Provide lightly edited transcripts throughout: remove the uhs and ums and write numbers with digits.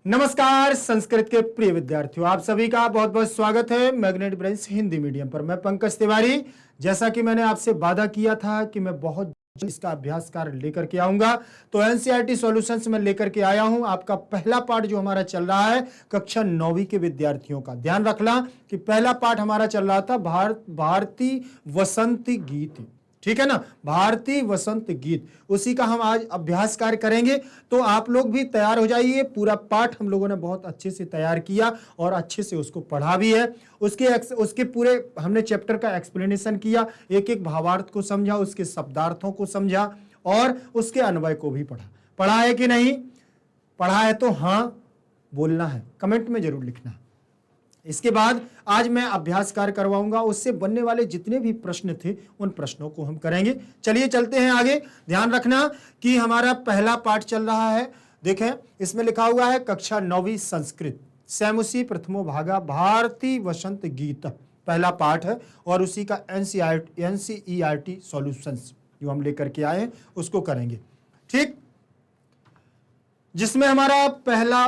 नमस्कार संस्कृत के प्रिय विद्यार्थियों, आप सभी का बहुत बहुत स्वागत है मैग्नेट ब्रेन्स हिंदी मीडियम पर। मैं पंकज तिवारी। जैसा कि मैंने आपसे वादा किया था कि मैं बहुत इसका अभ्यास कार्य लेकर के आऊंगा, तो एनसीईआरटी सॉल्यूशंस में लेकर के आया हूं। आपका पहला पाठ जो हमारा चल रहा है कक्षा 9वीं के विद्यार्थियों का, ध्यान रखना कि पहला पाठ हमारा चल रहा था भारतीय वसंत गीत, ठीक है ना, भारतीय वसंत गीत। उसी का हम आज अभ्यास कार्य करेंगे। तो आप लोग भी तैयार हो जाइए। पूरा पाठ हम लोगों ने बहुत अच्छे से तैयार किया और अच्छे से उसको पढ़ा भी है। उसके पूरे हमने चैप्टर का एक्सप्लेनेशन किया, एक एक भावार्थ को समझा, उसके शब्दार्थों को समझा और उसके अन्वय को भी पढ़ा है कि नहीं? पढ़ा है तो हाँ बोलना है, कमेंट में जरूर लिखना है। इसके बाद आज मैं अभ्यास कार्य करवाऊंगा, उससे बनने वाले जितने भी प्रश्न थे उन प्रश्नों को हम करेंगे। चलिए चलते हैं आगे। ध्यान रखना कि हमारा पहला पाठ चल रहा है। देखें, इसमें लिखा हुआ है कक्षा 9वीं संस्कृत सैमुसी प्रथमो भागा भारतीय वसंत गीत, पहला पाठ है और उसी का एनसीईआरटी सॉल्यूशंस जो हम लेकर के आए हैं उसको करेंगे, ठीक। जिसमें हमारा पहला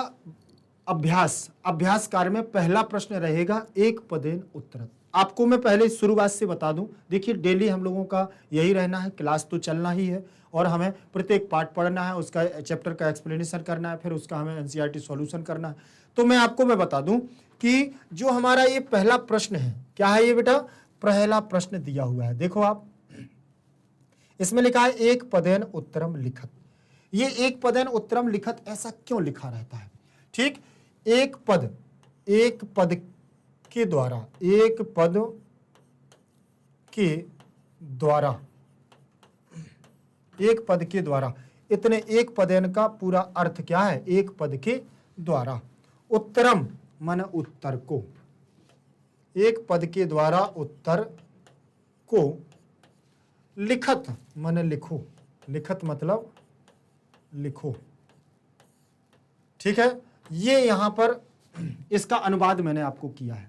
अभ्यास कार्य में पहला प्रश्न रहेगा एक पदेन उत्तरत। आपको मैं पहले शुरुआत से बता दूं, देखिए डेली हम लोगों का यही रहना है, क्लास तो चलना ही है और हमें प्रत्येक पार्ट पढ़ना है, उसका चैप्टर का एक्सप्लेनेशन करना है, फिर उसका हमें एनसीईआरटी सॉल्यूशन करना है। तो मैं बता दूं कि जो हमारा ये पहला प्रश्न है, क्या है ये बेटा? पहला प्रश्न दिया हुआ है, देखो आप, इसमें लिखा है एक पदेन उत्तरम लिखत। ये एक पदेन उत्तरम लिखत ऐसा क्यों लिखा रहता है? ठीक, एक पद के द्वारा, एक पद के द्वारा, एक पद के द्वारा, इतने एक पदेन का पूरा अर्थ क्या है? एक पद के द्वारा। उत्तरम मन उत्तर को, एक पद के द्वारा उत्तर को, लिखत मन लिखो, लिखत मतलब लिखो, ठीक है। ये यहां पर इसका अनुवाद मैंने आपको किया है।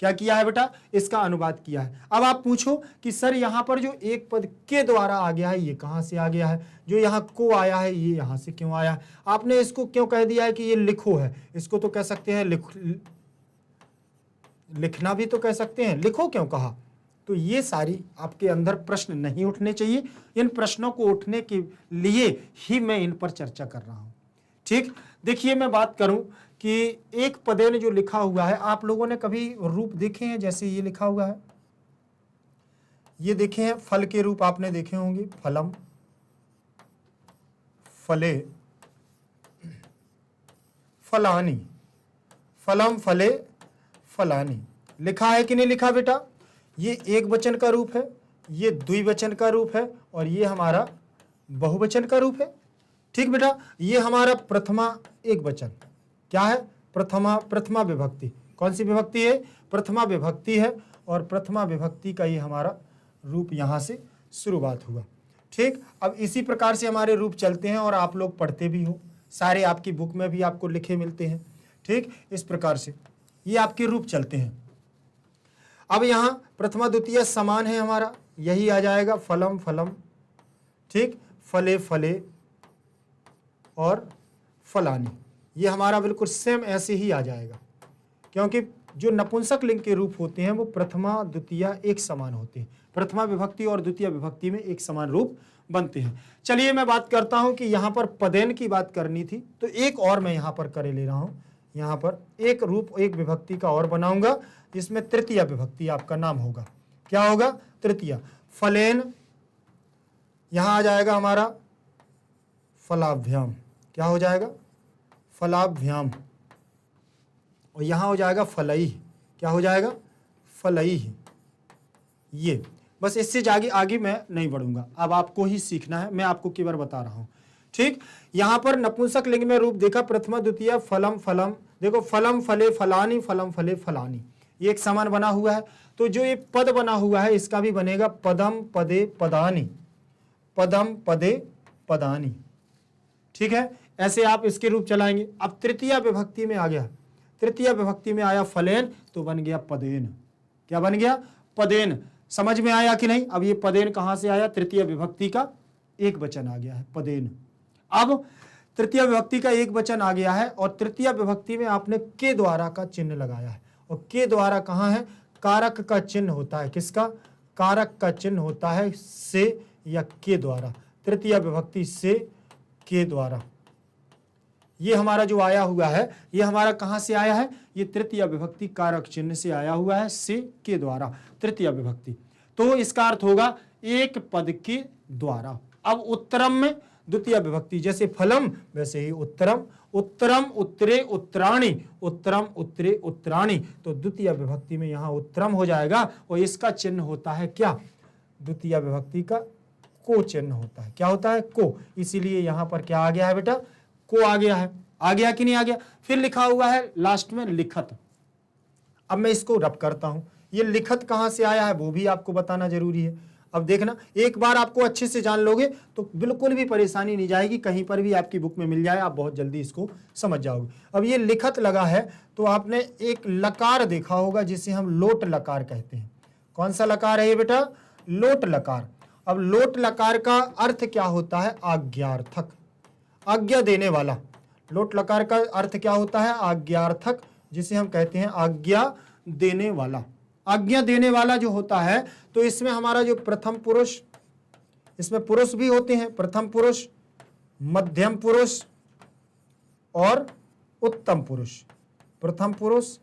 क्या किया है बेटा? इसका अनुवाद किया है। अब आप पूछो कि सर यहां पर जो एक पद के द्वारा आ गया है ये कहां से आ गया है? जो यहां को आया है ये यहां से क्यों आया है? आपने इसको क्यों कह दिया है कि ये लिखो है? इसको तो कह सकते हैं लिखना भी तो कह सकते हैं, लिखो क्यों कहा? तो ये सारी आपके अंदर प्रश्न नहीं उठने चाहिए। इन प्रश्नों को उठने के लिए ही मैं इन पर चर्चा कर रहा हूं, ठीक। देखिए, मैं बात करूं कि एक पदेन जो लिखा हुआ है, आप लोगों ने कभी रूप देखे हैं? जैसे ये लिखा हुआ है, ये देखे हैं, फल के रूप आपने देखे होंगे, फलम, फले, फलानी, फलम, फले, फलानी। लिखा है कि नहीं लिखा बेटा? ये एक वचन का रूप है, ये द्विवचन का रूप है और ये हमारा बहुवचन का रूप है, ठीक बेटा। ये हमारा प्रथमा एक वचन, क्या है? प्रथमा विभक्ति। कौन सी विभक्ति है? प्रथमा विभक्ति है और प्रथमा विभक्ति का ये हमारा रूप यहां से शुरुआत हुआ, ठीक। अब इसी प्रकार से हमारे रूप चलते हैं और आप लोग पढ़ते भी हो, सारे आपकी बुक में भी आपको लिखे मिलते हैं, ठीक। इस प्रकार से ये आपके रूप चलते हैं। अब यहां प्रथमा द्वितीय समान है हमारा, यही आ जाएगा फलम, फलम, ठीक, फले, फले और फलानी। ये हमारा बिल्कुल सेम ऐसे ही आ जाएगा, क्योंकि जो नपुंसक लिंग के रूप होते हैं वो प्रथमा द्वितीय एक समान होते हैं। प्रथमा विभक्ति और द्वितीय विभक्ति में एक समान रूप बनते हैं। चलिए मैं बात करता हूं कि यहां पर पदेन की बात करनी थी, तो एक और मैं यहां पर करे ले रहा हूं। यहां पर एक रूप, एक विभक्ति का और बनाऊंगा, जिसमें तृतीय विभक्ति आपका नाम होगा। क्या होगा? तृतीय। फलेन, यहां आ जाएगा हमारा फलाभ्याम। क्या हो जाएगा? फलाभ्याम। और यहां हो जाएगा फलई। क्या हो जाएगा? फलई। ये बस, इससे आगे मैं नहीं बढ़ूंगा, अब आपको ही सीखना है, मैं आपको केवल बता रहा हूं, ठीक। यहां पर नपुंसक लिंग में रूप देखा, प्रथमा द्वितीय फलम, फलम, देखो फलम, फले, फलानी, फलम, फले, फलानी, ये एक समान बना हुआ है। तो जो ये पद बना हुआ है इसका भी बनेगा पदम, पदे, पदानी, पदम, पदे, पदानी, ठीक है। ऐसे आप इसके रूप चलाएंगे। अब तृतीय विभक्ति में आ गया, तृतीय विभक्ति में आया फलेन, तो बन गया पदेन। क्या बन गया? पदेन। समझ में आया कि नहीं? अब ये पदेन कहां से आया? तृतीय विभक्ति का एक वचन आ गया है, पदेन। अब तृतीय विभक्ति का एक वचन आ गया है और तृतीय विभक्ति में आपने के द्वारा का चिन्ह लगाया है। और के द्वारा कहाँ है? कारक का चिन्ह होता है। किसका? कारक का चिन्ह होता है से या के द्वारा। तृतीय विभक्ति से के द्वारा ये हमारा जो आया हुआ है, ये हमारा कहाँ से आया है? ये तृतीय विभक्ति कारक चिन्ह से आया हुआ है, से के द्वारा, तृतीय विभक्ति। तो इसका अर्थ होगा एक पद के द्वारा। अब उत्तरम में द्वितीय विभक्ति, जैसे फलम वैसे ही उत्तरम, उत्तरम उत्तरे उत्तराणी, उत्तरम उत्तरे उत्तराणी। तो द्वितीय विभक्ति में यहाँ उत्तरम हो जाएगा और इसका चिन्ह होता है क्या? द्वितीय विभक्ति का को चिन्ह होता है। क्या होता है? को। इसीलिए यहाँ पर क्या आ गया है बेटा? को आ गया है। आ गया कि नहीं आ गया? फिर लिखा हुआ है लास्ट में लिखत। अब मैं इसको रब करता हूं। ये लिखत कहां से आया है वो भी आपको बताना जरूरी है। अब देखना, एक बार आपको अच्छे से जान लोगे तो बिल्कुल भी परेशानी नहीं जाएगी, कहीं पर भी आपकी बुक में मिल जाए, आप बहुत जल्दी इसको समझ जाओगे। अब ये लिखत लगा है तो आपने एक लकार देखा होगा जिसे हम लोट लकार कहते हैं। कौन सा लकार है ये बेटा? लोट लकार। अब लोट लकार का अर्थ क्या होता है? आज्ञार्थक, आज्ञा देने वाला। लोट लकार का अर्थ क्या होता है? आज्ञार्थक, जिसे हम कहते हैं आज्ञा देने वाला। आज्ञा देने वाला जो होता है, तो इसमें हमारा जो प्रथम पुरुष, इसमें पुरुष भी होते हैं, प्रथम पुरुष, मध्यम पुरुष और उत्तम पुरुष। प्रथम पुरुष,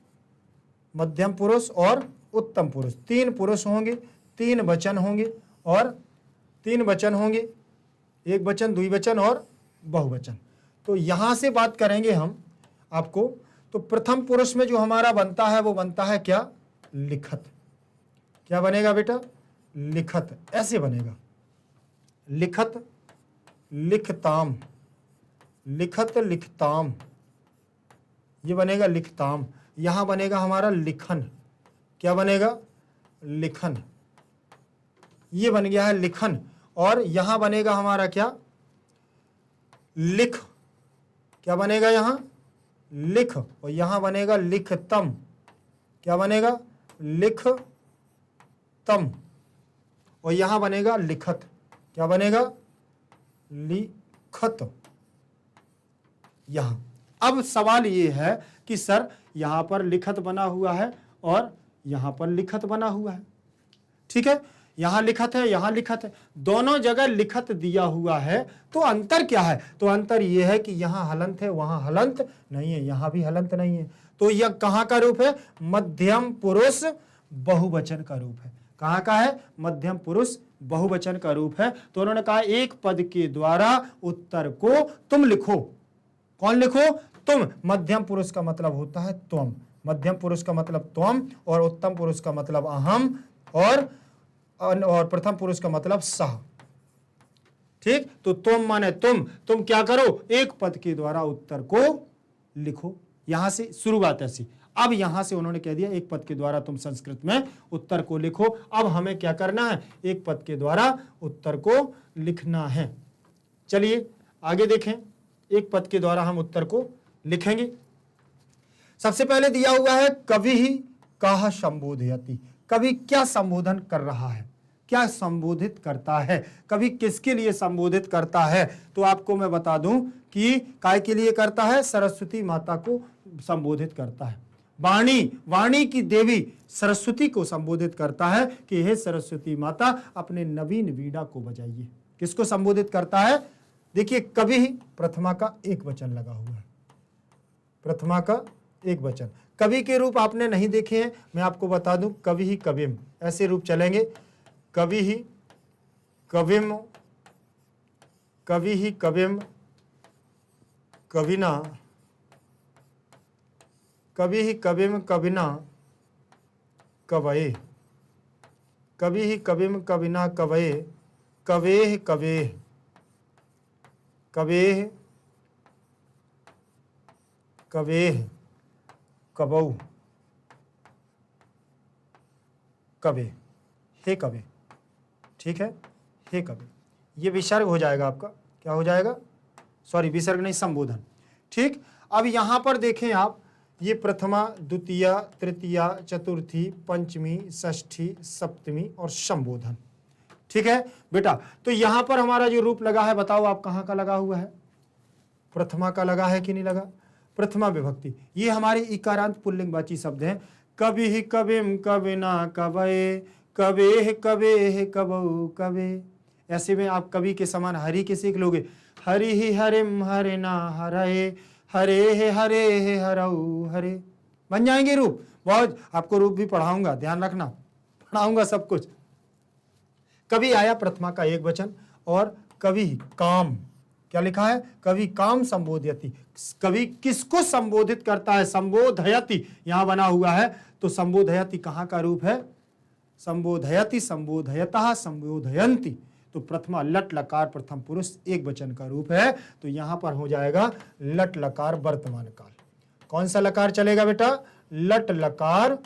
मध्यम पुरुष और उत्तम पुरुष, तीन पुरुष होंगे, तीन वचन होंगे और तीन वचन होंगे, एक वचन, द्विवचन और बहुवचन। तो यहां से बात करेंगे हम आपको। तो प्रथम पुरुष में जो हमारा बनता है वो बनता है क्या? लिखत। क्या बनेगा बेटा? लिखत। ऐसे बनेगा, लिखत लिखताम, लिखत लिखताम, ये बनेगा लिखताम। यहां बनेगा हमारा लिखन। क्या बनेगा? लिखन। ये बन गया है लिखन। और यहां बनेगा हमारा क्या? लिख। क्या बनेगा यहां? लिख। और यहां बनेगा लिखतम। क्या बनेगा? लिखतम। और यहां बनेगा लिखत। क्या बनेगा? लिखत। यहां अब सवाल ये है कि सर यहां पर लिखत बना हुआ है और यहां पर लिखत बना हुआ है, ठीक है, यहां लिखत है, यहां लिखत है, दोनों जगह लिखत दिया हुआ है, तो अंतर क्या है? तो अंतर यह है कि यहां हलंत है, वहां हलंत नहीं है, यहां भी हलंत नहीं है। तो यह कहां का रूप है? मध्यम पुरुष बहुवचन का रूप है। कहां का है? मध्यम पुरुष बहुवचन का रूप है। तो उन्होंने कहा एक पद के द्वारा उत्तर को तुम लिखो। कौन लिखो? तुम। मध्यम पुरुष का मतलब होता है तुम, मध्यम पुरुष का मतलब तुम, और उत्तम पुरुष का मतलब अहम, और प्रथम पुरुष का मतलब सह। ठीक, तो तुम माने तुम क्या करो? एक पद के द्वारा उत्तर को लिखो। यहां से शुरुआत ऐसी। अब यहां से उन्होंने कह दिया एक पद के द्वारा तुम संस्कृत में उत्तर को लिखो। अब हमें क्या करना है? एक पद के द्वारा उत्तर को लिखना है। चलिए आगे देखें, एक पद के द्वारा हम उत्तर को लिखेंगे। सबसे पहले दिया हुआ है कवि ही काह संबोधयति। कवि क्या संबोधन कर रहा है, क्या संबोधित करता है, कवि किसके लिए संबोधित करता है? तो आपको मैं बता दूं कि काय के लिए करता है? सरस्वती माता को संबोधित करता है। वाणी की देवी सरस्वती को संबोधित करता है कि हे सरस्वती माता अपने नवीन वीणा को बजाइए। किसको संबोधित करता है? देखिए, कवि ही प्रथमा का एक वचन लगा हुआ है, प्रथमा का एक वचन। कवि के रूप आपने नहीं देखे हैं, मैं आपको बता दूं, कवि ही कविम, ऐसे रूप चलेंगे। कवि ही कविम, कवि ही कविम, कविना, कवि ही कविम कविना कवये, कवि ही कविम कविना कवये, कवेह कवेह, कवेह कवेह, कबऊ, कवे, हे कवे। ठीक है, हे कवे, ये विसर्ग हो जाएगा आपका। क्या हो जाएगा? सॉरी, विसर्ग नहीं, संबोधन। ठीक, अब यहां पर देखें आप, ये प्रथमा, द्वितीया, तृतीया, चतुर्थी, पंचमी, षष्ठी, सप्तमी और संबोधन। ठीक है बेटा, तो यहां पर हमारा जो रूप लगा है, बताओ आप कहां का लगा हुआ है? प्रथमा का लगा है कि नहीं लगा, प्रथमा विभक्ति। ये हमारे इकारांत पुल्लिंगवाची शब्द हैं। कभी कविम कविना कवये, कवे कवे कबऊ कवे। ऐसे में आप कवि के समान हरि के सीख लोगे। हरि ही हरिम हरिना हरे, हरे हरे हरऊ हरे, बन जाएंगे रूप। बहुत आपको रूप भी पढ़ाऊंगा, ध्यान रखना, पढ़ाऊंगा सब कुछ। कवि आया प्रथमा का एक वचन, और कवि काम, क्या लिखा है, कवि काम संबोधयति। कवि किसको संबोधित करता है, संबोधयति यहां बना हुआ है। तो संबोधयति कहां का रूप है, संबोधयति, संबोधयतः, संबोधयन्ति। तो प्रथमा लट लकार प्रथम पुरुष एक वचन का रूप है। तो यहां पर हो जाएगा लट लकार वर्तमान काल। कौन सा लकार चलेगा बेटा, लट लकार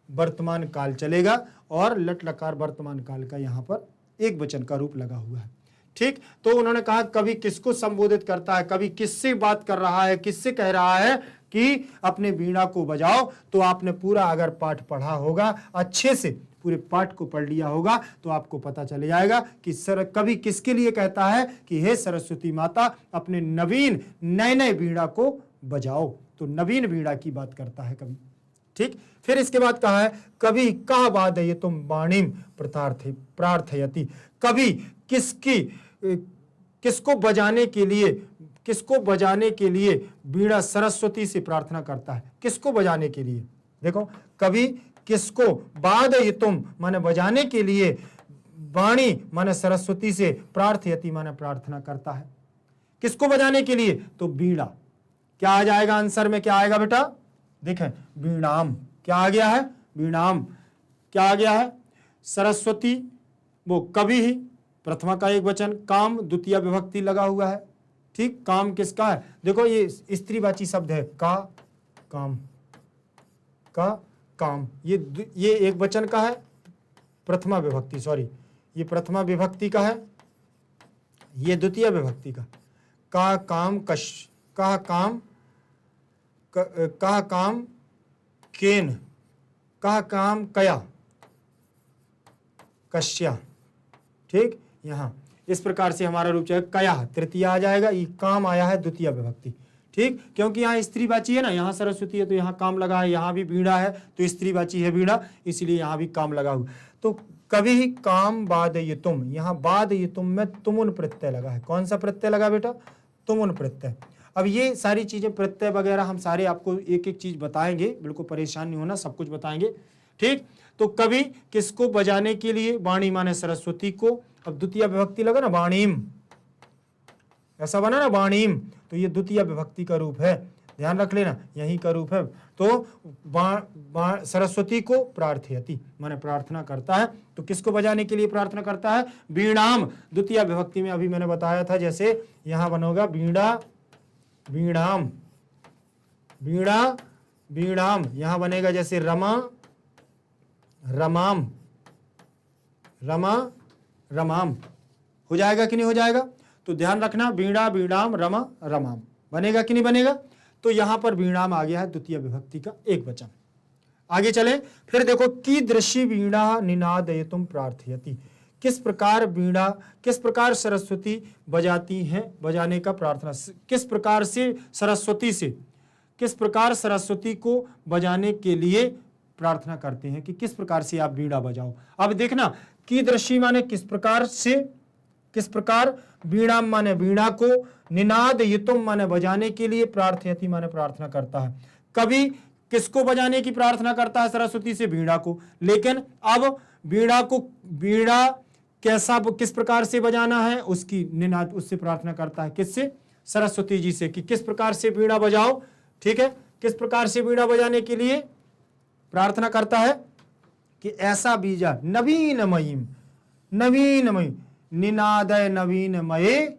वर्तमान काल चलेगा, और लट लकार वर्तमान काल का यहां पर एक वचन का रूप लगा हुआ है। ठीक, तो उन्होंने कहा कवि किसको संबोधित करता है, कवि किससे बात कर रहा है, किससे कह रहा है कि अपने वीणा को बजाओ। तो आपने पूरा अगर पाठ पढ़ा होगा, अच्छे से पूरे पाठ को पढ़ लिया होगा, तो आपको पता चल जाएगा कि कवि किसके लिए कहता है कि हे सरस्वती माता अपने नवीन नए नए वीणा को बजाओ। तो नवीन वीणा की बात करता है कवि। ठीक, फिर इसके बाद कहा है कवि का वादय तुम वाणीम प्रार्थयति। कवि किसको बजाने के लिए वीणा सरस्वती से प्रार्थना करता है। किसको बजाने के लिए, देखो कवि किसको, वादयितुम माने बजाने के लिए, वाणी माने सरस्वती से, प्रार्थयति माने प्रार्थना करता है। किसको बजाने के लिए, तो वीणा। क्या आ जाएगा आंसर में, क्या आएगा बेटा, देखें वीणाम, क्या आ गया है, वीणाम। क्या आ गया है, सरस्वती, वो कवि ही, प्रथमा का एक वचन, काम द्वितीय विभक्ति लगा हुआ है। ठीक, काम किसका है, देखो ये स्त्रीवाची शब्द है, का काम, का काम, ये एक वचन का है, प्रथमा विभक्ति, सॉरी ये प्रथमा विभक्ति का है, ये द्वितीय विभक्ति का काम कश, कह काम केन, कह काम कया कश्या। ठीक, यहां इस प्रकार से हमारा रूप चाहे कया तृतीय आ जाएगा, ये काम आया है द्वितीय विभक्ति। ठीक, क्योंकि यहाँ स्त्रीवाची है ना, यहाँ सरस्वती है तो यहाँ काम लगा है, यहाँ भी वीणा है तो स्त्रीवाची है वीणा, इसलिए यहाँ भी काम लगा हुआ। तो कवि काम वादयितुम, यहाँ वादयितुम में तुमुन प्रत्यय लगा है। कौन सा प्रत्यय लगा बेटा, तुमुन प्रत्यय। अब ये सारी चीजें प्रत्यय वगैरह हम सारे आपको एक एक चीज बताएंगे, बिल्कुल परेशान नहीं होना, सब कुछ बताएंगे। ठीक, तो कवि किसको बजाने के लिए, वाणी माने सरस्वती को। अब द्वितीय विभक्ति लगा ना, वाणीम, ऐसा बना ना वाणीम, तो ये द्वितीय विभक्ति का रूप है, ध्यान रख लेना, यही का रूप है। तो सरस्वती को प्रार्थयति माने प्रार्थना करता है। तो किसको बजाने के लिए प्रार्थना करता है, वीणाम, द्वितीय विभक्ति में अभी मैंने बताया था, जैसे यहां बनोगा वीणा, वीणाम, वीणा वीणाम, यहां बनेगा जैसे रमा, रमाम, रमा रमाम, हो जाएगा कि नहीं हो जाएगा। तो ध्यान रखना, वीणा वीणाम रमा रमाम, बनेगा कि नहीं बनेगा। तो यहां पर वीणाम आ गया है द्वितीय विभक्ति का एक वचन। आगे चलें, फिर देखो कीदृशी वीणा निनादयितुम प्रार्थयति। किस प्रकार वीणा, किस प्रकार सरस्वती बजाती हैं, बजाने का प्रार्थना, किस प्रकार से सरस्वती से, किस प्रकार सरस्वती को बजाने के लिए प्रार्थना करते हैं कि किस प्रकार से आप वीणा बजाओ। अब देखना, कीदृशी माने किस प्रकार से, किस प्रकार, वीणा माने वीणा को, निनादयितुम माने बजाने के लिए, प्रार्थयति माने प्रार्थना करता है। कवि किसको बजाने की प्रार्थना करता है, सरस्वती से, वीणा को। लेकिन अब वीणा को, वीणा कैसा, किस प्रकार से बजाना है, उसकी निनाद, उससे प्रार्थना करता है, किससे, सरस्वती जी से, कि किस प्रकार से वीणा बजाओ। ठीक है, किस प्रकार से वीणा बजाने के लिए प्रार्थना करता है कि ऐसा बीजा नवीनमयीम, नवीनमयी, निनादय नवीनमये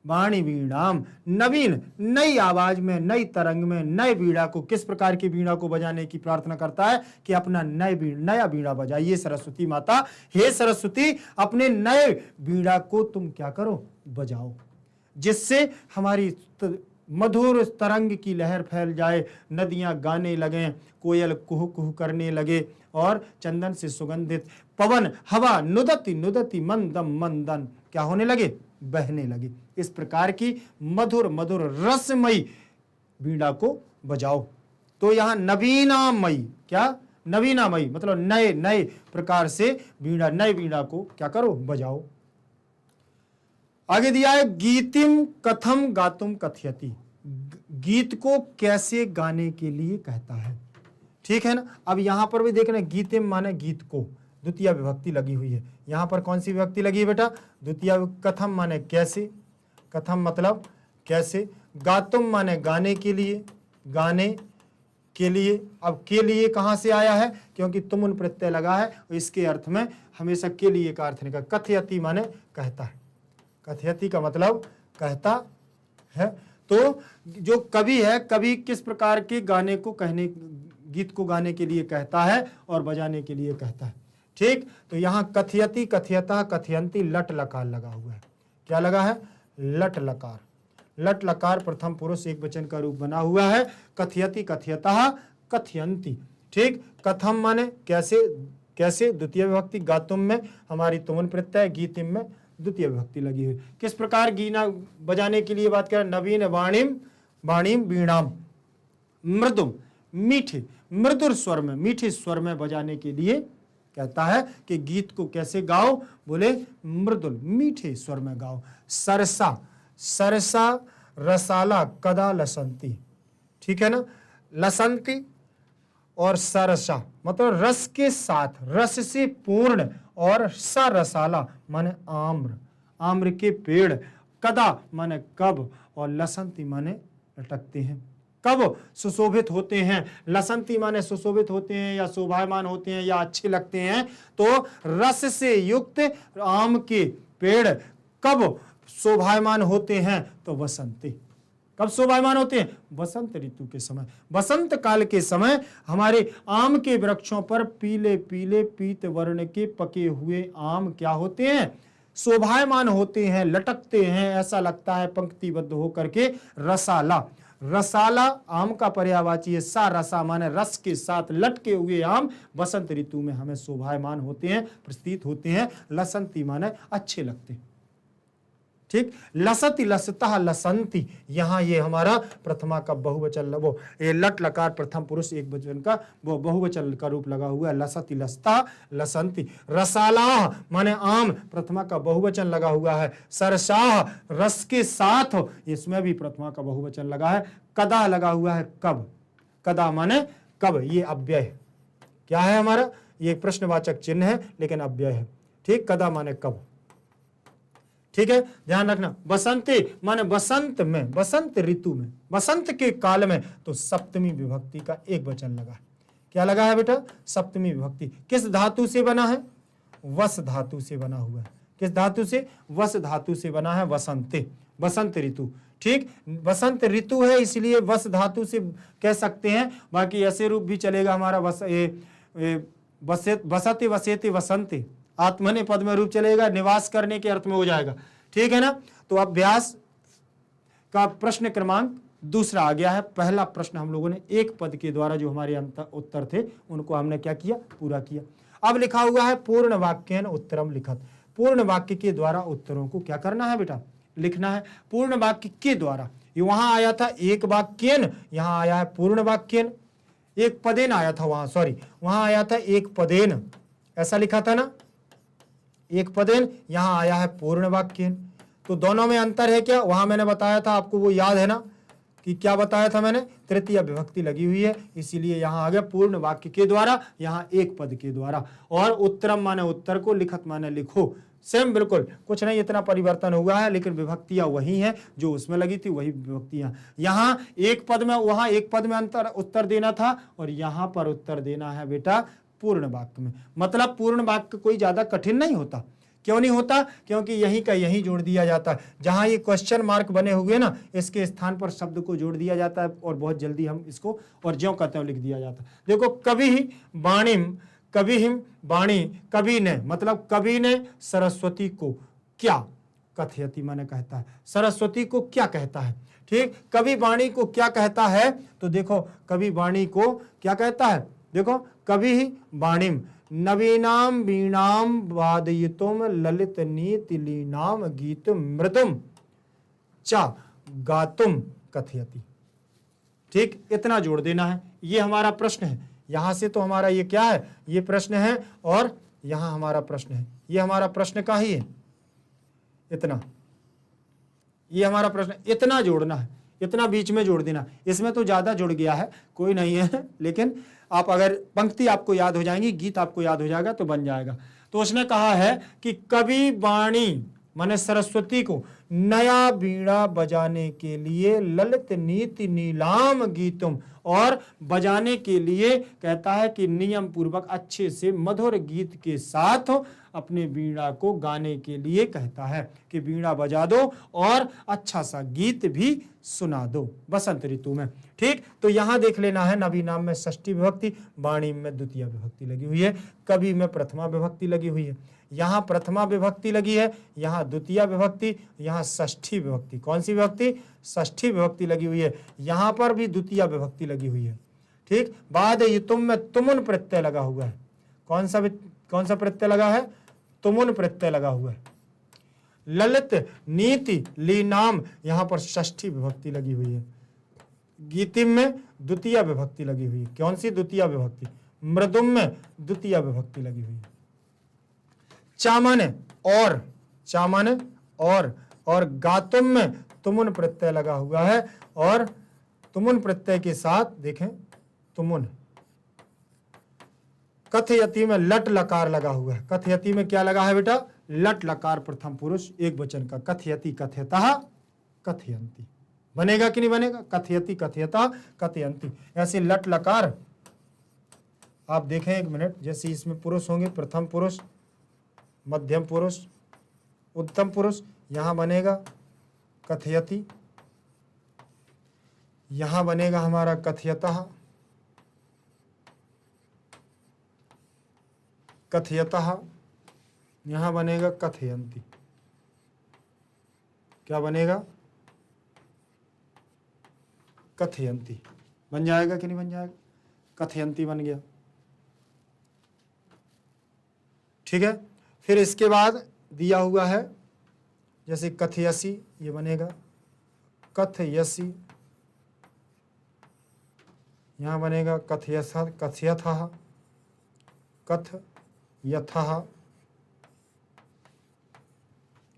वाणी वीणाम, नवीन नई आवाज में, नई तरंग में, नए वीणा को, किस प्रकार की वीणा को बजाने की प्रार्थना करता है कि अपना नया वीणा बजाइए सरस्वती माता। हे सरस्वती, अपने नए वीणा को तुम क्या करो, बजाओ, जिससे हमारी मधुर तरंग की लहर फैल जाए, नदियां गाने लगे, कोयल कुहू कुहू करने लगे, और चंदन से सुगंधित पवन हवा नुदती नुदती मंदम मंदन क्या होने लगे, बहने लगी। इस प्रकार की मधुर मधुर रसमयी वीणा को बजाओ। तो यहाँ नवीनामयी, क्या नवीनामयी मतलब नए नए प्रकार से वीणा, नए वीणा को क्या करो, बजाओ। आगे दिया है गीतिम कथम गातुम कथयति, गीत को कैसे गाने के लिए कहता है। ठीक है ना। अब यहां पर भी देखना, गीतिम माने गीत को, द्वितीय विभक्ति लगी हुई है। यहां पर कौन सी विभक्ति लगी है बेटा, द्वितीय। कथम माने कैसे, कथम मतलब कैसे। गातुम माने गाने के लिए, गाने के लिए। अब के लिए कहां से आया है, क्योंकि तुम उन प्रत्यय लगा है, इसके अर्थ में हमेशा के लिए का अर्थ निकला। कथयति माने कहता है, कथयति का मतलब कहता है। तो जो कवि है, कवि किस प्रकार के गाने को कहने, गीत को गाने के लिए कहता है और बजाने के लिए कहता है। ठीक, तो यहां कथयति, कथयता, कथयंती लट लकार लगा हुआ है। क्या लगा है, लट लकार। लट लकार प्रथम पुरुष एक वचन का रूप बना हुआ है। कथयति, कथयता, कथयंती। ठीक, कथम माने कैसे, कैसे द्वितीय विभक्ति। गातुम में हमारी तुमन प्रत्यय, गीतिम में द्वितीय विभक्ति लगी हुई। किस प्रकार गीना बजाने के लिए बात करें, नवीन वाणिम, वाणिम वीणाम, मृदुम मीठे मृदुर स्वर में, मीठे स्वर में बजाने के लिए कहता है कि गीत को कैसे गाओ, बोले मृदुल मीठे स्वर में गाओ। सरसा, सरसा रसाला कदा लसंती। ठीक है ना, लसंती और सरसा मतलब रस के साथ, रस से पूर्ण, और सा रसाला माने आम्र, आम्र के पेड़। कदा माने कब, और लसंती माने लटकते हैं, कब सुशोभित होते हैं। लसंती माने सुशोभित होते हैं या शोभायमान होते हैं या अच्छे लगते हैं। तो रस से युक्त आम के पेड़ कब शोभायमान होते हैं, तो वसंती। कब शोभायमान होते हैं, वसंत ऋतु के समय। वसंत काल के समय हमारे आम के वृक्षों पर पीले पीले पीत वर्ण के पके हुए आम क्या होते हैं, शोभायमान होते हैं, लटकते हैं। ऐसा लगता है पंक्तिबद्ध होकर के। रसाला, रसाला आम का पर्यायवाची है। सा रसा माने रस के साथ लटके हुए आम वसंत ऋतु में हमें शोभायमान होते हैं, प्रतीत होते हैं। लसंती माने अच्छे लगते हैं। ठीक, लसति लसता लसंती, यहां ये हमारा प्रथमा का बहुवचन, वो ये लट लकार प्रथम पुरुष एक वचन का वो बहुवचन का रूप लगा हुआ है। लसति लसता लसंती। रसाला माने आम, प्रथमा का बहुवचन लगा हुआ है। सरसाह रस के साथ, इसमें भी प्रथमा का बहुवचन लगा है। कदा लगा हुआ है, कब। कदा माने कब, ये अव्यय क्या है हमारा, ये प्रश्नवाचक चिन्ह है लेकिन अव्यय है। ठीक, कदा माने कब। ठीक है, ध्यान रखना। बसंती माने बसंत में, बसंत ऋतु में, बसंत के काल में। तो सप्तमी विभक्ति का एक वचन लगा है। क्या लगा है बेटा, सप्तमी विभक्ति। किस धातु से बना है, वस धातु से बना हुआ है। किस धातु से, वस धातु से बना है। वसंते, बसंत ऋतु। ठीक, बसंत ऋतु है इसलिए वस धातु से कह सकते हैं। बाकी ऐसे रूप भी चलेगा हमारा, बसते वसेते वसंते, आत्मने पद में रूप चलेगा, निवास करने के अर्थ में हो जाएगा। ठीक है ना। तो अभ्यास का प्रश्न क्रमांक दूसरा आ गया है। पहला प्रश्न हम लोगों ने एक पद के द्वारा जो हमारे उत्तर थे उनको हमने क्या किया, पूरा किया। अब लिखा हुआ है पूर्ण वाक्यन उत्तरम लिखत। पूर्ण वाक्य के द्वारा उत्तरों को क्या करना है बेटा, लिखना है। पूर्ण वाक्य के द्वारा, ये वहां आया था एक वाक्यन, यहां आया है पूर्ण वाक्यन। एक पदेन आया था वहां, सॉरी वहां आया था एक पदेन, ऐसा लिखा था ना, एक पदेन। यहां आया है पूर्ण वाक्यन। तो दोनों में अंतर है क्या, वहां मैंने बताया था आपको, वो याद है ना कि क्या बताया था मैंने, तृतीय विभक्ति लगी हुई है, इसीलिए यहां आ गया पूर्ण वाक्य के द्वारा, यहां एक पद के द्वारा। और उत्तरम माने उत्तर को, लिखत माने लिखो। सेम बिल्कुल, कुछ नहीं इतना परिवर्तन हुआ है, लेकिन विभक्तियां वही हैं जो उसमें लगी थी, वही विभक्तियां। यहां एक पद में, वहां एक पद में अंतर उत्तर देना था, और यहां पर उत्तर देना है बेटा पूर्ण वाक्य में। मतलब पूर्ण वाक्य कोई ज्यादा कठिन नहीं होता। क्यों नहीं होता, क्योंकि यहीं का यहीं जोड़ दिया जाता है। जहां ये क्वेश्चन मार्क बने हुए ना, इसके स्थान पर शब्द को जोड़ दिया जाता है, और बहुत जल्दी हम इसको और ज्यों कहते हैं लिख दिया जाता है। देखो, कवि ही वाणिम, कवि हिम वाणी, कवि ने मतलब कवि ने सरस्वती को क्या कथयति माने कहता है, सरस्वती को क्या कहता है। ठीक, कवि वाणी को क्या कहता है, तो देखो कवि वाणी को क्या कहता है, देखो कवि ही वाणिम नवीनाम वीणाम वादयितुम ललित नीति लीनाम गीत मृदुम चा गातुम कथयति। ठीक, इतना जोड़ देना है। ये हमारा प्रश्न है। यहां से तो हमारा ये क्या है, ये प्रश्न है, और यहां हमारा प्रश्न है। ये हमारा प्रश्न का ही है, इतना, ये हमारा प्रश्न, इतना जोड़ना है, इतना बीच में जोड़ देना। इसमें तो ज्यादा जुड़ गया है, कोई नहीं है, लेकिन आप अगर पंक्ति आपको याद हो जाएंगी, गीत आपको याद हो जाएगा तो बन जाएगा। तो उसने कहा है कि कवि वाणी माने सरस्वती को नया बीड़ा बजाने के लिए ललित नीति नीलाम गीतुम, और बजाने के लिए कहता है कि नियम पूर्वक अच्छे से मधुर गीत के साथ अपने बीड़ा को गाने के लिए कहता है कि बीड़ा बजा दो और अच्छा सा गीत भी सुना दो बसंत ऋतु में। ठीक, तो यहां देख लेना है, नवीनाम में षष्ठी विभक्ति, वाणी में द्वितीय विभक्ति लगी हुई है, कवि में प्रथमा विभक्ति लगी हुई है। यहाँ प्रथमा विभक्ति लगी है, यहाँ द्वितीय विभक्ति, यहाँ षष्ठी विभक्ति। कौन सी विभक्ति? षष्ठी विभक्ति लगी हुई है। यहाँ पर भी द्वितीय विभक्ति लगी हुई है। ठीक, बाद युतुम में तुमुन प्रत्यय लगा हुआ है। कौन सा प्रत्यय लगा है? तुमुन प्रत्यय लगा हुआ है। ललित नीति लीनाम, यहाँ पर षष्ठी विभक्ति लगी हुई है। गीतिम में द्वितीय विभक्ति लगी हुई है। कौन सी द्वितीय विभक्ति? मृदुम में द्वितीय विभक्ति लगी हुई है। चामन और गातुम में तुमुन प्रत्यय लगा हुआ है, और तुमुन प्रत्यय के साथ देखें तुमुन। कथयति में लट लकार लगा हुआ है। कथयति में क्या लगा है बेटा? लट लकार प्रथम पुरुष एक वचन का। कथयति कथयतः कथयन्ति। बनेगा कि नहीं बनेगा? कथयति कथयतः कथयन्ति। ऐसे लट लकार आप देखें एक मिनट, जैसे इसमें पुरुष होंगे, प्रथम पुरुष, मध्यम पुरुष, उत्तम पुरुष, यहां बनेगा कथयति, यहां बनेगा हमारा कथयतः, कथयतः, यहां बनेगा कथयन्ति। क्या बनेगा? कथयन्ति। बन जाएगा कि नहीं बन जाएगा? कथयन्ति बन गया। ठीक है, फिर इसके बाद दिया हुआ है जैसे कथयसी, ये बनेगा कथयसी, यहां बनेगा कथयथा, कथयथः, कथयथः,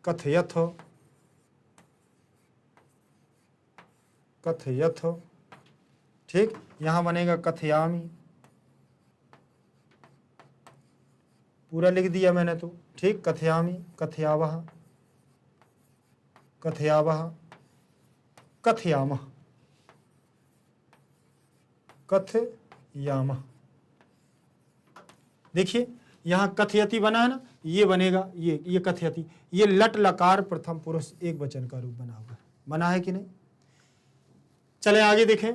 कथयथ, कथयथ। ठीक, यहां बनेगा कथयामि। पूरा लिख दिया मैंने तो। ठीक, कथयामि, कथयावः, कथयावः, कथयामः, कथयामः। देखिए यहां कथयति बना है ना, ये बनेगा ये कथयति। ये लट लकार प्रथम पुरुष एक वचन का रूप बना हुआ है। बना है कि नहीं? चले आगे देखें।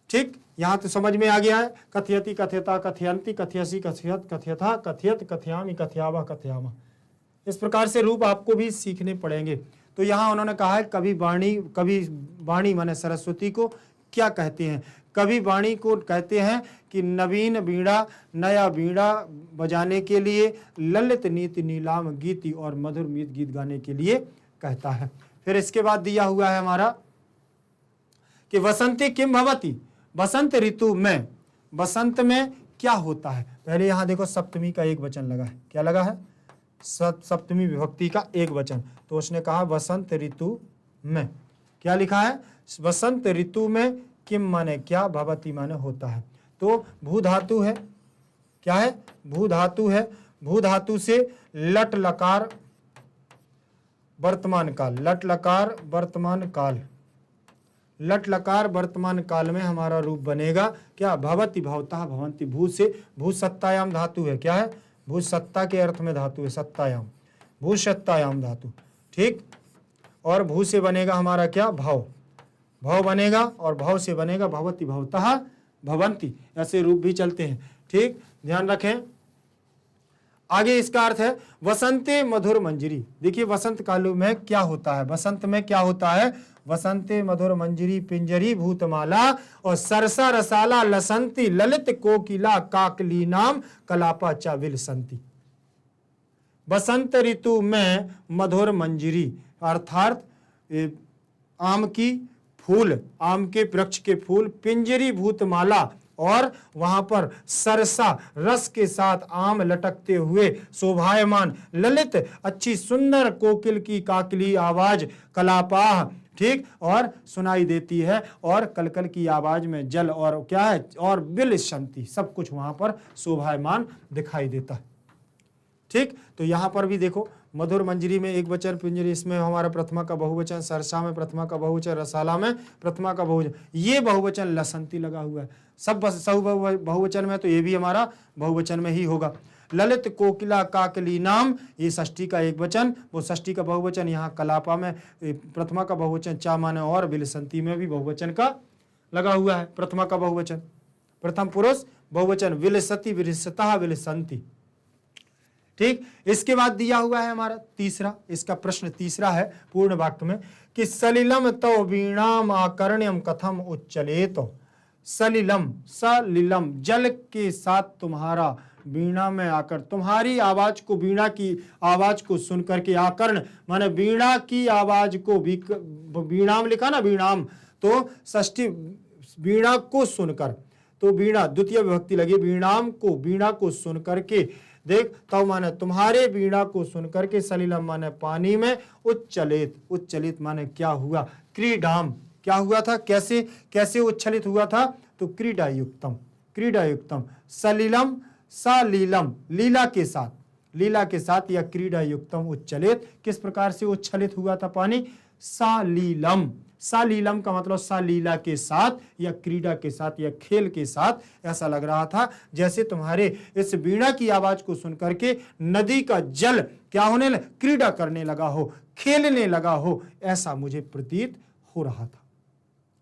ठीक, यहां तो समझ में आ गया है। कथयति कथयता कथयन्ति, कथयसी कथयत, कथयथा कथयत, कथयामि कथयावः, कथयामः। इस प्रकार से रूप आपको भी सीखने पड़ेंगे। तो यहाँ उन्होंने कहा है कवि वाणी माने सरस्वती को क्या कहते हैं? कवि वाणी को कहते हैं कि नवीन बीड़ा, नया बीड़ा बजाने के लिए, ललित नीति नीलाम गीति और मधुर मीत गीत गाने के लिए कहता है। फिर इसके बाद दिया हुआ है हमारा कि वसंती किम भवति, बसंत ऋतु में, बसंत में क्या होता है? पहले यहां देखो सप्तमी का एक वचन लगा है। क्या लगा है? सप्तमी विभक्ति का एक वचन। तो उसने कहा वसंत ऋतु में। क्या लिखा है? वसंत ऋतु में किम माने क्या, भवति माने होता है। तो भू धातु है। क्या है? भू धातु है। भू धातु से लट लकार वर्तमान काल, लट लकार वर्तमान काल, लट लकार वर्तमान काल में हमारा रूप बनेगा क्या? भवति, भवतः, भवन्ति। भू से भू सत्तायाम धातु है। क्या है? भू सत्ता के अर्थ में धातु है, सत्तायाम, भू सत्तायाम धातु। ठीक, और भू से बनेगा हमारा क्या? भव, भव बनेगा, और भव से बनेगा भवति, भवतः, भवन्ति। ऐसे रूप भी चलते हैं। ठीक, ध्यान रखें। आगे इसका अर्थ है वसंते मधुर मंजरी। देखिए वसंत काल में क्या होता है? बसंत में क्या होता है? वसंते मधुर मंजरी पिंजरी भूतमाला, और सरसा रसाला लसंती ललित कोकिला काकली नाम कलापा चा विलसंती। बसंत ऋतु में मधुर मंजरी अर्थात आम की फूल, आम के वृक्ष के फूल, पिंजरी भूतमाला, और वहां पर सरसा रस के साथ आम लटकते हुए शोभायमान, ललित अच्छी सुंदर कोकिल की काकली आवाज कलापाह, ठीक, और सुनाई देती है, और कलकल की आवाज में जल और क्या है, और बिल शांति, सब कुछ वहां पर शोभायमान दिखाई देता है। ठीक, तो यहां पर भी देखो मधुर मंजरी में एक वचन, पिंजरी इसमें हमारा प्रथमा का बहुवचन, सरसा में प्रथमा का बहुवचन, रसाला में प्रथमा का बहुवचन, ये बहुवचन लसंती लगा हुआ है। सब बहुवचन में, तो ये भी हमारा बहुवचन में ही होगा। ललित कोकिला काकली नाम, ये षष्ठी का एक वचन, वो षष्ठी का बहुवचन। यहाँ कलापा में प्रथमा का बहुवचन चा माने और, विलसंती में भी बहुवचन का लगा हुआ है, प्रथमा का बहुवचन, प्रथम पुरुष बहुवचन, विलसती विलसता विलसंती। ठीक, इसके बाद दिया हुआ है हमारा तीसरा, इसका प्रश्न तीसरा है पूर्ण वाक्य में कि सलिलम तो वीणाम आकर्ण्यम कथम उच्चलेत। सलिलम, सलिलम जल के साथ तुम्हारा वीणा में आकर, तुम्हारी आवाज को, वीणा की आवाज को सुनकर के, आकर्ण माने वीणा की आवाज को, वीणाम लिखा ना, वीणाम, तो षष्ठी वीणा को सुनकर, तो वीणा द्वितीय विभक्ति लगी, वीणाम को, वीणा को सुन करके, देख तो माने तुम्हारे वीणा को सुनकर के, सलिलम माने पानी में, उच्चलित, उच्चलित माने क्या हुआ, क्रीडाम, क्या हुआ था, कैसे कैसे उच्छलित हुआ था, तो क्रीडा युक्तम, क्रीडा युक्तम, सलिलम सलीलम, लीला के साथ, लीला के साथ, या क्रीडा युक्तम उच्चलित, किस प्रकार से उच्छलित हुआ था पानी, सालीलम, सालीलम का मतलब सालीला के साथ, या क्रीडा के साथ, या खेल के साथ। ऐसा लग रहा था जैसे तुम्हारे इस वीणा की आवाज को सुनकर के नदी का जल क्या होने लगा, क्रीडा करने लगा हो, खेलने लगा हो, ऐसा मुझे प्रतीत हो रहा था,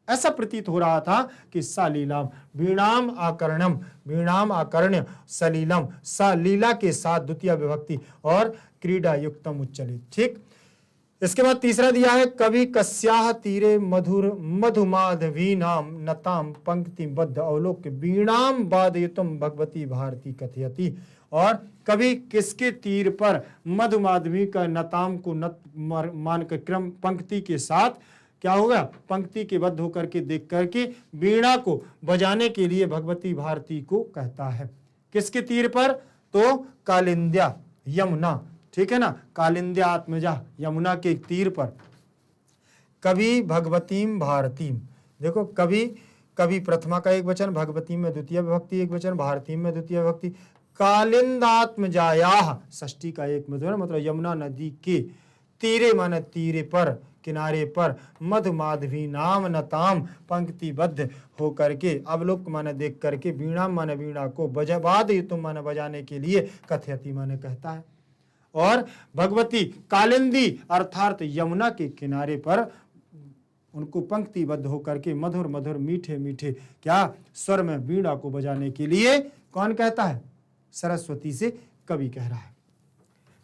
ऐसा प्रतीत हो रहा था कि सालीलाम, वीणाम आकर्णम, वीणाम आकर्ण्य, सलीलम सालीला के साथ द्वितीय विभक्ति, और क्रीडा युक्तम उच्चलित। ठीक, इसके बाद तीसरा दिया है कवि कस्याह तीरे मधुर मधुमाधवी नाम नताम पंक्ति बद्ध अवलोक वीणाम वादयितुम भगवती भारती कथयति। और कवि किसके तीर पर मधुमाधवी का नताम को नत मान कर क्रम पंक्ति के साथ क्या होगा, पंक्ति के बद्ध होकर के देख करके वीणा को बजाने के लिए भगवती भारती को कहता है। किसके तीर पर, तो कालिंद्या यमुना, ठीक है ना, कालिंद्या आत्मजा यमुना के तीर पर। कवि भगवतीम भारतीम, देखो कवि, कवि प्रथमा का एक वचन, भगवती में द्वितीय विभक्ति एक वचन, भारती में द्वितीय विभक्ति, कालिंदात्मजायाः षष्ठी का एक वचन, मतलब यमुना नदी के तीरे माने तीरे पर, किनारे पर, मधुमाधवी नाम नताम पंक्तिबद्ध होकर के, अवलोक माने देख करके, वीणा माने वीणा को, वादयितुम माने बजाने के लिए, कथयति माने कहता है। और भगवती कालिंदी अर्थात यमुना के किनारे पर उनको पंक्तिबद्ध होकर के मधुर मधुर मीठे मीठे क्या स्वर में वीणा को बजाने के लिए कौन कहता है, सरस्वती से कवि कह रहा है।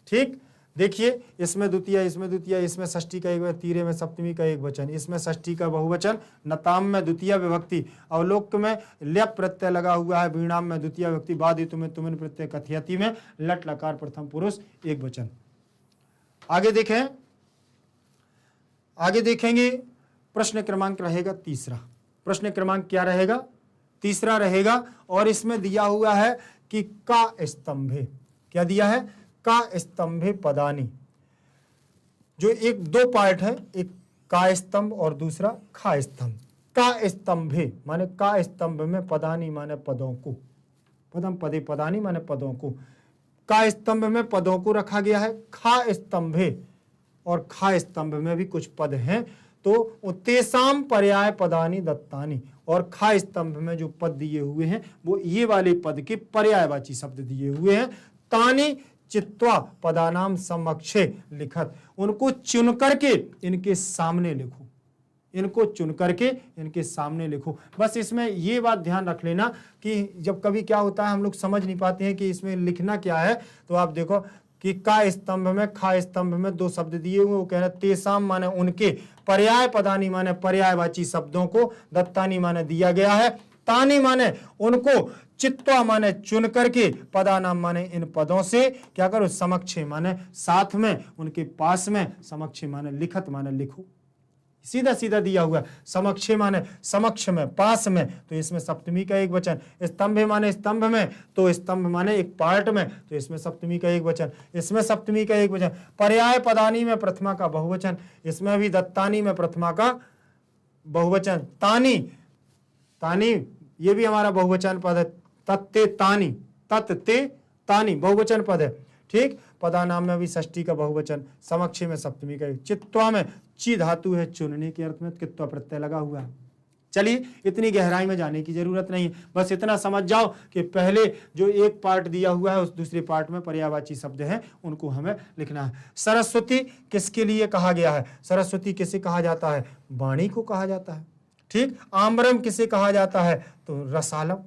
ठीक, देखिए इसमें द्वितीय, इसमें द्वितीय, इसमें षष्ठी का एक, तीरे में सप्तमी का एक वचन, इसमें षष्ठी का बहुवचन, नताम में द्वितीय विभक्ति, अवलोक में ल्यप प्रत्यय लगा हुआ है, वीणाम में द्वितीय विभक्ति, वादितु में तुमिन प्रत्यय, कथयति में लट लकार प्रथम पुरुष एक वचन। आगे देखें, आगे देखेंगे प्रश्न क्रमांक रहेगा तीसरा। प्रश्न क्रमांक क्या रहेगा, तीसरा रहेगा, और इसमें दिया हुआ है कि का स्तंभे, क्या दिया है, का स्तंभे पदानी, जो एक दो पार्ट है, एक का स्तंभ और दूसरा खा स्तंभ। का स्तंभे माने का स्तंभ में, पदानी माने पदों को, पदम पदे पदानी माने पदों को, का स्तंभ में पदों को रखा गया है, खा स्तंभे, और खा स्तंभ में भी कुछ पद हैं, तो तेसाम पर्याय पदानी दत्तानी, और खा स्तंभ में जो पद दिए हुए हैं वो ये वाले पद के पर्यायवाची शब्द दिए हुए हैं। तानी चित्वा पदानाम समक्षे लिखत, उनको चुन करके इनके सामने लिखो, इनको चुन करके इनके सामने लिखो। बस इसमें ये बात ध्यान रख लेना कि जब कभी क्या होता है हम लोग समझ नहीं पाते हैं कि इसमें लिखना क्या है, तो आप देखो कि का स्तंभ में खा स्तंभ में दो शब्द दिए हुए, वो कह रहे तेसाम माने उनके, पर्याय पदानी माने पर्यायवाची शब्दों को, दत्तानी माने दिया गया है, तानी माने उनको, चित्वा माने चुन करके, पदानाम माने इन पदों से क्या करो, समक्ष माने साथ में, उनके पास में, समक्ष माने लिखत माने लिखो, सीधा सीधा दिया हुआ। समक्ष माने समक्ष में, पास में, तो इसमें सप्तमी का एक वचन। स्तंभ माने स्तंभ में, तो स्तंभ माने एक पार्ट में, तो इसमें सप्तमी का एक वचन, इसमें सप्तमी का एक वचन। पर्याय पदानी में प्रथमा का बहुवचन, इसमें भी दत्तानी में प्रथमा का बहुवचन। तानी, तानी ये भी हमारा बहुवचन पद है। तत्ते तानी, तत्ते तानी बहुवचन पद है, ठीक। पदानाम में भी षष्ठी का बहुवचन, समक्ष में सप्तमी का। चित्वा में ची धातु है, चुनने के अर्थ में कित्वा प्रत्यय लगा हुआ है। चलिए, इतनी गहराई में जाने की जरूरत नहीं है, बस इतना समझ जाओ कि पहले जो एक पार्ट दिया हुआ है उस दूसरे पार्ट में पर्यायवाची शब्द हैं, उनको हमें लिखना है। सरस्वती किसके लिए कहा गया है? सरस्वती किसे कहा जाता है? वाणी को कहा जाता है, ठीक। आम्रम किसे कहा जाता है? तो रसालम,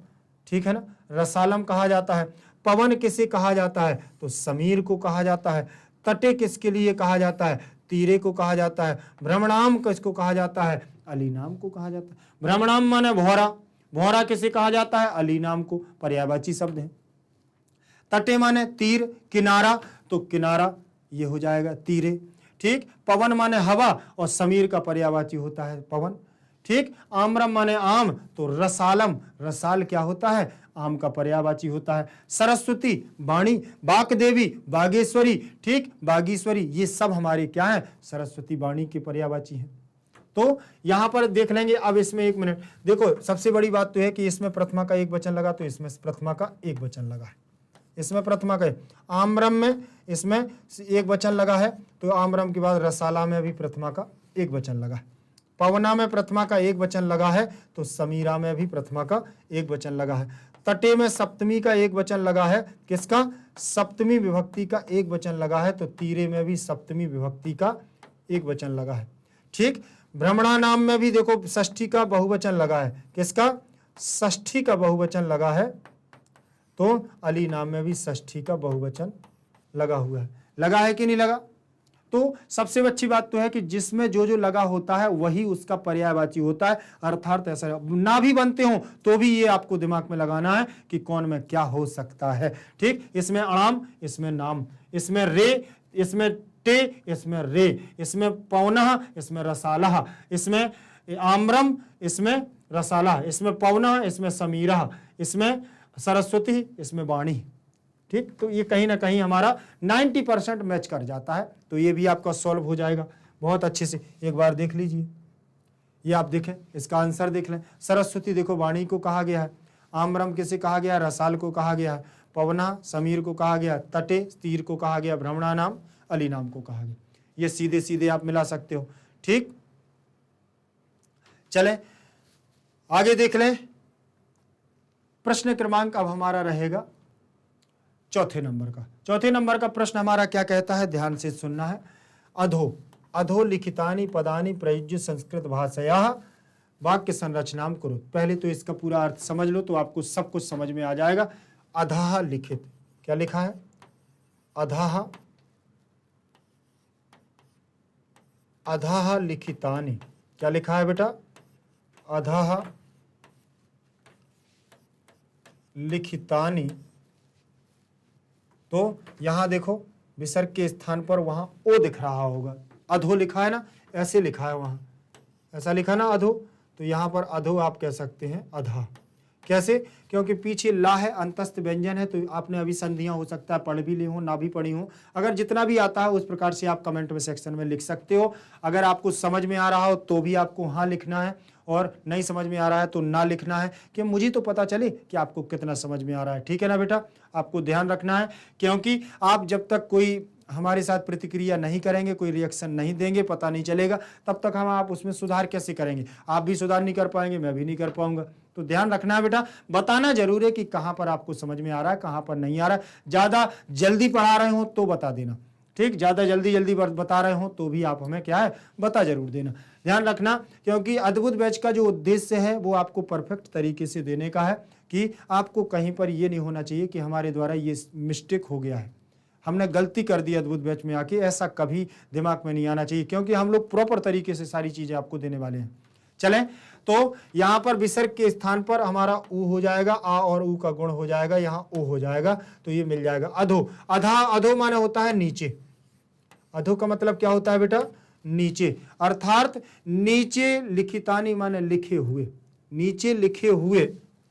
ठीक है ना, रसालम कहा जाता है। पवन किसे कहा जाता है? तो समीर को कहा जाता है। तटे किसके लिए कहा जाता है? तीरे को कहा जाता है। भ्रमणाम किसको कहा जाता है? अलीनाम को कहा जाता है। भ्रमणाम माने भौरा, भौरा किसे कहा जाता है? अलीनाम को, पर्यायवाची शब्द है। तटे माने तीर, किनारा, तो किनारा ये हो जाएगा तीरे, ठीक। पवन माने हवा, और समीर का पर्यायवाची होता है पवन, ठीक। आम्रम माने आम, तो रसालम, रसाल क्या होता है? आम का पर्यायवाची होता है। सरस्वती वाणी, बाक देवी, बागेश्वरी, ठीक, बागीश्वरी, ये सब हमारे क्या है? सरस्वती वाणी के पर्यायवाची हैं। तो यहां पर देख लेंगे। अब इसमें एक मिनट देखो, सबसे बड़ी बात तो है कि इसमें प्रथमा का एक वचन लगा, तो इसमें प्रथमा का एक वचन लगा है, इसमें प्रथमा का। आम्रम में इसमें एक वचन लगा है, तो आम्रम के बाद रसाला में भी प्रथमा का एक वचन लगा है। पवना में प्रथमा का एक वचन लगा है, तो समीरा में भी प्रथमा का एक वचन लगा है। तटे में सप्तमी का एक वचन लगा है, किसका? सप्तमी विभक्ति का एक वचन लगा है, तो तीरे में भी सप्तमी विभक्ति का एक वचन लगा है, ठीक। भ्रमणा नाम में भी देखो षष्ठी का बहुवचन लगा है, किसका? षष्ठी का बहुवचन लगा है, तो अली नाम में भी षष्ठी का बहुवचन लगा हुआ है। लगा है कि नहीं लगा? तो सबसे अच्छी बात तो है कि जिसमें जो जो लगा होता है वही उसका पर्यायवाची होता है, अर्थात ऐसा ना भी बनते हो तो भी ये आपको दिमाग में लगाना है कि कौन में क्या हो सकता है, ठीक। इसमें अणाम, इसमें नाम, इसमें रे, इसमें टे, इसमें रे, इसमें पौनः, इसमें रसालह, इसमें आम्रम, इसमें रसालह, इसमें पौनः, इसमें समीरह, इसमें सरस्वती, इसमें वाणी, ठीक। तो ये कहीं ना कहीं हमारा 90% मैच कर जाता है, तो ये भी आपका सॉल्व हो जाएगा बहुत अच्छे से। एक बार देख लीजिए, ये आप देखें, इसका आंसर देख लें। सरस्वती देखो वाणी को कहा गया है, आम्रम किसे कहा गया? रसाल को कहा गया है, पवना समीर को कहा गया, तटे तीर को कहा गया, भ्रमणा नाम अली नाम को कहा गया। ये सीधे सीधे आप मिला सकते हो, ठीक। चले आगे देख लें। प्रश्न क्रमांक अब हमारा रहेगा चौथे नंबर का। चौथे नंबर का प्रश्न हमारा क्या कहता है, ध्यान से सुनना है। अधो, अधो लिखितानि पदानि प्रयुज्य संस्कृत भाषायाः वाक्य संरचनाम करो। पहले तो इसका पूरा अर्थ समझ लो, तो आपको सब कुछ समझ में आ जाएगा। अधः लिखित, क्या लिखा है? अधः, अधः लिखितानि, क्या लिखा है बेटा? अधः लिखितानि। तो यहां देखो विसर्ग के स्थान पर वहां ओ दिख रहा होगा, अधो लिखा है ना, ऐसे लिखा है, वहां ऐसा लिखा ना अधो, तो यहां पर अधो आप कह सकते हैं अधा। कैसे? क्योंकि पीछे ला है, अंतस्थ व्यंजन है, तो आपने अभी संधियां हो सकता है पढ़ भी ली हो, ना भी पढ़ी हो। अगर जितना भी आता है उस प्रकार से आप कमेंट में सेक्शन में लिख सकते हो। अगर आपको समझ में आ रहा हो तो भी आपको हाँ लिखना है, और नहीं समझ में आ रहा है तो ना लिखना है, कि मुझे तो पता चले कि आपको कितना समझ में आ रहा है, ठीक है ना बेटा। आपको ध्यान रखना है, क्योंकि आप जब तक कोई हमारे साथ प्रतिक्रिया नहीं करेंगे, कोई रिएक्शन नहीं देंगे, पता नहीं चलेगा, तब तक हम आप उसमें सुधार कैसे करेंगे? आप भी सुधार नहीं कर पाएंगे, मैं भी नहीं कर पाऊंगा। तो ध्यान रखना है बेटा, बताना जरूर है कि कहाँ पर आपको समझ में आ रहा है, कहाँ पर नहीं आ रहा है। ज़्यादा जल्दी पढ़ा रहे हो तो बता देना, ठीक। ज़्यादा जल्दी बता रहे हो तो भी आप हमें क्या है, बता जरूर देना। ध्यान रखना, क्योंकि अद्भुत बैच का जो उद्देश्य है वो आपको परफेक्ट तरीके से देने का है, कि आपको कहीं पर ये नहीं होना चाहिए कि हमारे द्वारा ये मिस्टेक हो गया है। हमने गलती कर दी अद्भुत बैच में आके, ऐसा कभी दिमाग में नहीं आना चाहिए, क्योंकि हम लोग प्रॉपर तरीके से सारी चीजें आपको देने वाले हैं। चलें, तो यहां पर विसर्ग के स्थान पर हमारा ऊ हो जाएगा, आ और ऊ का गुण हो जाएगा, यहां ओ हो जाएगा, तो ये मिल जाएगा अधो। अधा, अधो माने होता है नीचे। अधो का मतलब क्या होता है बेटा? नीचे, अर्थात नीचे लिखितानी माने लिखे हुए, नीचे लिखे हुए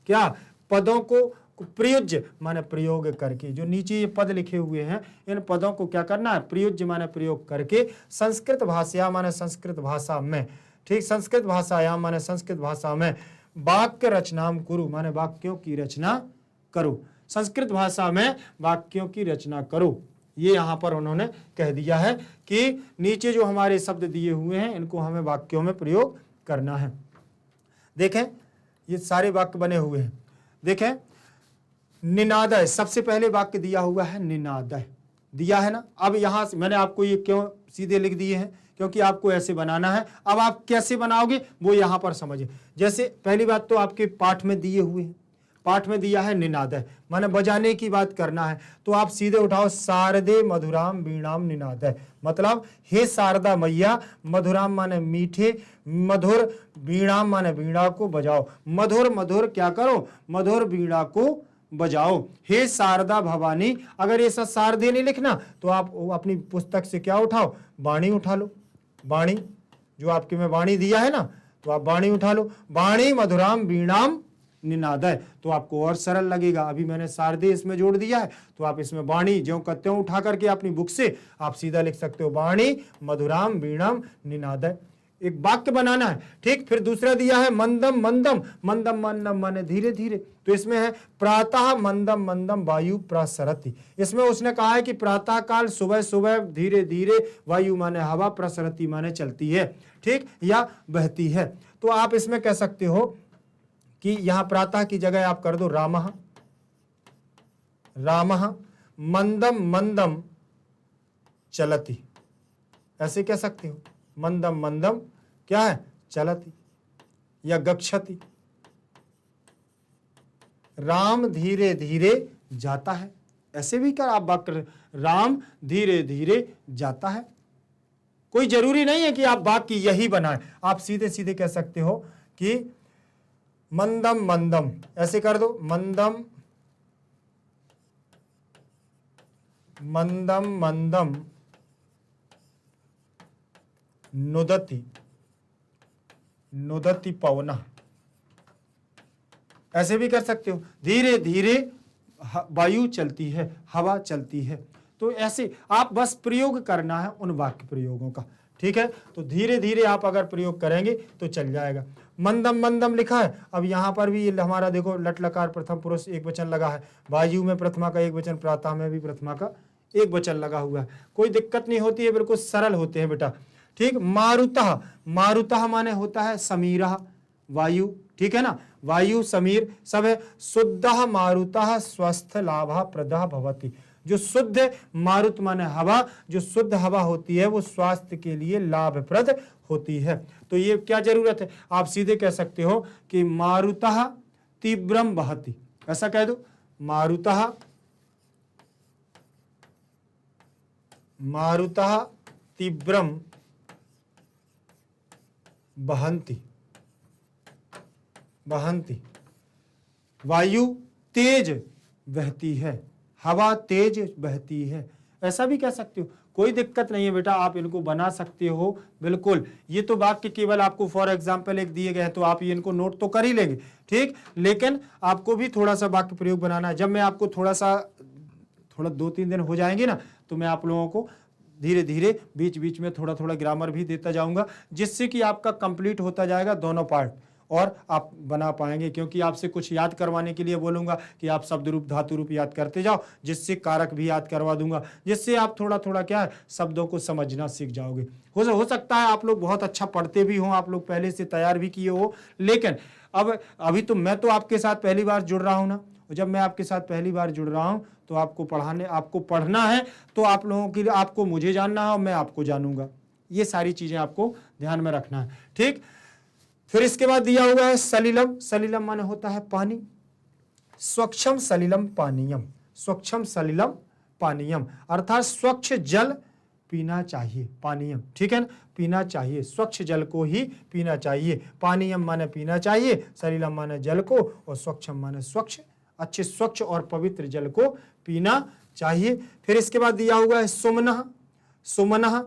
क्या पदों को प्रयुज्य माने प्रयोग करके, जो नीचे ये पद लिखे हुए हैं इन पदों को क्या करना है? प्रयुज्य माने प्रयोग करके संस्कृत भाषा माने संस्कृत भाषा में, ठीक, संस्कृत भाषायाम माने संस्कृत भाषा में वाक्य रचनाम कुरु माने वाक्यों की रचना करो, संस्कृत भाषा में वाक्यों की रचना करो। ये यहां पर उन्होंने कह दिया है कि नीचे जो हमारे शब्द दिए हुए हैं इनको हमें वाक्यों में प्रयोग करना है। देखें ये सारे वाक्य बने हुए हैं। देखें निनादय, सबसे पहले वाक्य दिया हुआ है निनादय, दिया है ना। अब यहां से मैंने आपको ये क्यों सीधे लिख दिए हैं? क्योंकि आपको ऐसे बनाना है। अब आप कैसे बनाओगे वो यहां पर समझिए। जैसे पहली बात तो आपके पाठ में दिए हुए हैं, पाठ में दिया है निनादय माने बजाने की बात करना है, तो आप सीधे उठाओ शारदे मधुराम वीणाम निनादय, मतलब हे शारदा मैया, मधुराम माने मीठे, मधुर, वीणाम माने वीणा को बजाओ, मधुर मधुर क्या करो? मधुर वीणा को बजाओ। हे शारदा भवानी, अगर ये सब शारदे नहीं लिखना तो आप अपनी पुस्तक से क्या उठाओ? वाणी उठा लो, वाणी जो आपके में वाणी दिया है ना, तो आप वाणी उठा लो, वाणी मधुराम वीणाम निनादय, तो आपको और सरल लगेगा। अभी मैंने शारदे इसमें जोड़ दिया है, तो आप इसमें वाणी ज्यों का त्यों उठा करके अपनी बुक से आप सीधा लिख सकते हो, वाणी मधुराम वीणाम निनादय, एक वाक्य बनाना है। ठीक, फिर दूसरा दिया है मंदम मंदम, मंदम मंदम माने धीरे धीरे, तो इसमें है प्रातः मंदम मंदम वायु प्रसरति, इसमें उसने कहा है कि प्रातः काल सुबह सुबह धीरे धीरे वायु माने हवा, प्रसरति माने चलती है, ठीक, या बहती है। तो आप इसमें कह सकते हो कि यहां प्रातः की जगह आप कर दो रामः, रामः मंदम मंदम चलति, ऐसे कह सकते हो, मंदम मंदम क्या है? चलति या गच्छति, राम धीरे धीरे जाता है, ऐसे भी कर आप बात कर, राम धीरे धीरे जाता है। कोई जरूरी नहीं है कि आप वाक्य यही बनाएं, आप सीधे सीधे कह सकते हो कि मंदम मंदम, ऐसे कर दो, मंदम मंदम मंदम नुदति नुदति पवना, ऐसे भी कर सकते हो, धीरे धीरे वायु चलती है, हवा चलती है। तो ऐसे आप बस प्रयोग करना है उन वाक्य प्रयोगों का, ठीक है। तो धीरे धीरे आप अगर प्रयोग करेंगे तो चल जाएगा। मंदम मंदम लिखा है, अब यहां पर भी हमारा देखो लट लकार प्रथम पुरुष एक वचन लगा है, वायु में प्रथमा का एक वचन, प्रातः में भी प्रथमा का एक वचन लगा हुआ है, कोई दिक्कत नहीं होती है, बिल्कुल सरल होते हैं बेटा, ठीक। मारुतः, मारुतः माने होता है समीरः, वायु, ठीक है ना, वायु समीर सब है। शुद्धः मारुतः स्वस्थ लाभः प्रदः भवति, जो शुद्ध मारुत माने हवा, जो शुद्ध हवा होती है वो स्वास्थ्य के लिए लाभप्रद होती है। तो ये क्या जरूरत है, आप सीधे कह सकते हो कि मारुतः तीव्रम वहति, ऐसा कह दो, मारुतः मारुतः तीव्रम बहंति, बहंति, वायु तेज बहती है, हवा तेज बहती है, ऐसा भी कह सकते हो, कोई दिक्कत नहीं है बेटा, आप इनको बना सकते हो बिल्कुल। ये तो वाक्य केवल आपको फॉर एग्जांपल एक दिए गए हैं, तो आप ये इनको नोट तो कर ही लेंगे, ठीक, लेकिन आपको भी थोड़ा सा वाक्य प्रयोग बनाना है। जब मैं आपको थोड़ा 2-3 दिन हो जाएंगे ना, तो मैं आप लोगों को धीरे धीरे बीच बीच में थोड़ा थोड़ा ग्रामर भी देता जाऊंगा, जिससे कि आपका कंप्लीट होता जाएगा दोनों पार्ट, और आप बना पाएंगे। क्योंकि आपसे कुछ याद करवाने के लिए बोलूंगा कि आप शब्द रूप धातु रूप याद करते जाओ, जिससे कारक भी याद करवा दूंगा, जिससे आप थोड़ा थोड़ा क्या है शब्दों को समझना सीख जाओगे। हो सकता है आप लोग बहुत अच्छा पढ़ते भी हो, आप लोग पहले से तैयार भी किए हो, लेकिन अभी तो मैं तो आपके साथ पहली बार जुड़ रहा हूं ना, जब मैं आपके साथ पहली बार जुड़ रहा हूं तो आपको पढ़ना है, तो आप लोगों के लिए आपको मुझे जानना है और मैं आपको जानूंगा, ये सारी चीजें आपको ध्यान में रखना है, ठीक। फिर इसके बाद दिया हुआ है सलिलम, सलिलम माने होता है पानी, स्वच्छम सलिलम पानीयम, स्वच्छम सलिलम पानीयम, अर्थात स्वच्छ जल पीना चाहिए। पानीयम, ठीक है ना, पीना चाहिए, स्वच्छ जल को ही पीना चाहिए। पानीयम माने पीना चाहिए, सलिलम माने जल को, और स्वच्छम माने स्वच्छ, अच्छे स्वच्छ और पवित्र जल को पीना चाहिए। फिर इसके बाद दिया हुआ है सुमनः। सुमनः,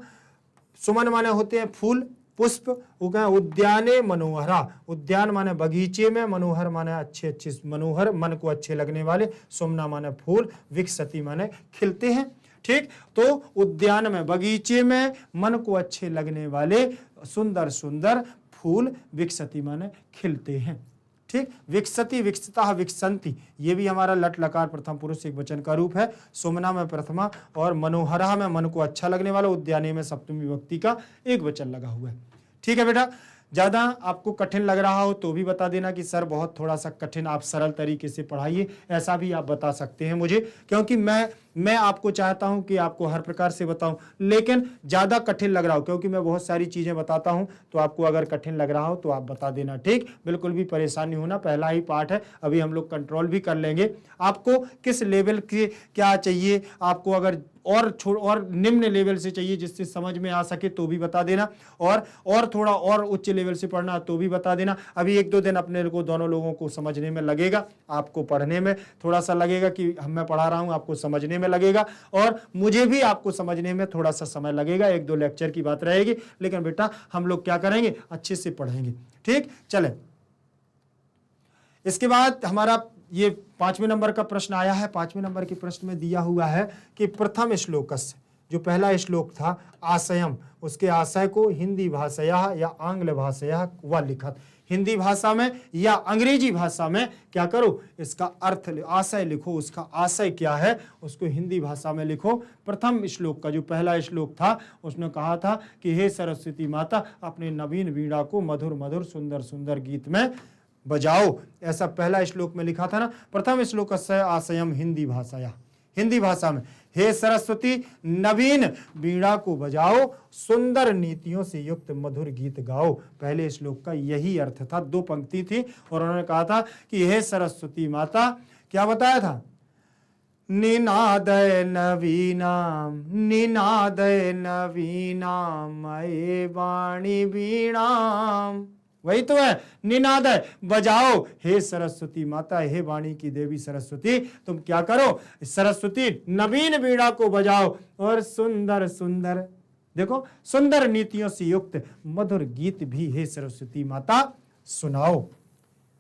सुमन माने होते हैं फूल, पुष्प। उद्याने मनोहरा, उद्यान माने बगीचे में, मनोहर माने अच्छे अच्छे, मनोहर मन को अच्छे लगने वाले, सुमना माने फूल, विकसति माने खिलते हैं। ठीक, तो उद्यान में, बगीचे में मन को अच्छे लगने वाले सुंदर सुंदर फूल विकसति माने खिलते हैं। ठीक, विकसति, विकसिता, विकसंति, ये भी हमारा लट लकार प्रथम पुरुष एक वचन का रूप है। सुमना में प्रथमा और मनोहरा में मन को अच्छा लगने वाला, उद्याने में सप्तमी विभक्ति का एक वचन लगा हुआ है। ठीक है बेटा, ज्यादा आपको कठिन लग रहा हो तो भी बता देना कि सर बहुत थोड़ा सा कठिन, आप सरल तरीके से पढ़ाइए, ऐसा भी आप बता सकते हैं मुझे, क्योंकि मैं आपको चाहता हूं कि आपको हर प्रकार से बताऊं, लेकिन ज्यादा कठिन लग रहा हो, क्योंकि मैं बहुत सारी चीजें बताता हूं, तो आपको अगर कठिन लग रहा हो तो आप बता देना। ठीक, बिल्कुल भी परेशान नहीं होना, पहला ही पार्ट है, अभी हम लोग कंट्रोल भी कर लेंगे। आपको किस लेवल के क्या चाहिए, आपको अगर और निम्न लेवल से चाहिए जिससे समझ में आ सके तो भी बता देना, और थोड़ा और उच्च लेवल से पढ़ना तो भी बता देना। अभी 1-2 दिन अपने को, दोनों लोगों को समझने में लगेगा, आपको पढ़ने में थोड़ा सा लगेगा कि मैं पढ़ा रहा हूं, आपको समझने में लगेगा, और मुझे भी आपको समझने में थोड़ा सा समय लगेगा, 1-2 लेक्चर की बात रहेगी, लेकिन बेटा हम लोग क्या करेंगे, अच्छे से पढ़ेंगे। ठीक, चले इसके बाद हमारा ये 5वें नंबर का प्रश्न आया है। 5वें नंबर के प्रश्न में दिया हुआ है कि प्रथम श्लोकस्य, जो पहला श्लोक था, आशयम, उसके आशय को हिंदी भाषया या आंग्ल भाषया व लिखत, हिंदी भाषा में या अंग्रेजी भाषा में क्या करो, इसका अर्थ, आशय लिखो, उसका आशय क्या है उसको हिंदी भाषा में लिखो। प्रथम श्लोक का जो पहला श्लोक था उसने कहा था कि हे सरस्वती माता, अपने नवीन वीणा को मधुर मधुर सुंदर सुंदर गीत में बजाओ, ऐसा पहला श्लोक में लिखा था ना। प्रथम श्लोक आशयम हिंदी भाषाया, हिंदी भाषा में, हे सरस्वती नवीन वीणा को बजाओ, सुंदर नीतियों से युक्त मधुर गीत गाओ। पहले श्लोक का यही अर्थ था, 2 पंक्ति थी, और उन्होंने कहा था कि हे सरस्वती माता, क्या बताया था, निनादय नवीनाम, निनादय नवीनाम मये वाणी वीणाम, वही तो है, निनाद है, बजाओ, हे सरस्वती माता, हे वाणी की देवी सरस्वती, तुम क्या करो, सरस्वती नवीन वीणा को बजाओ, और सुंदर सुंदर, देखो, सुंदर नीतियों से युक्त मधुर गीत भी हे सरस्वती माता सुनाओ।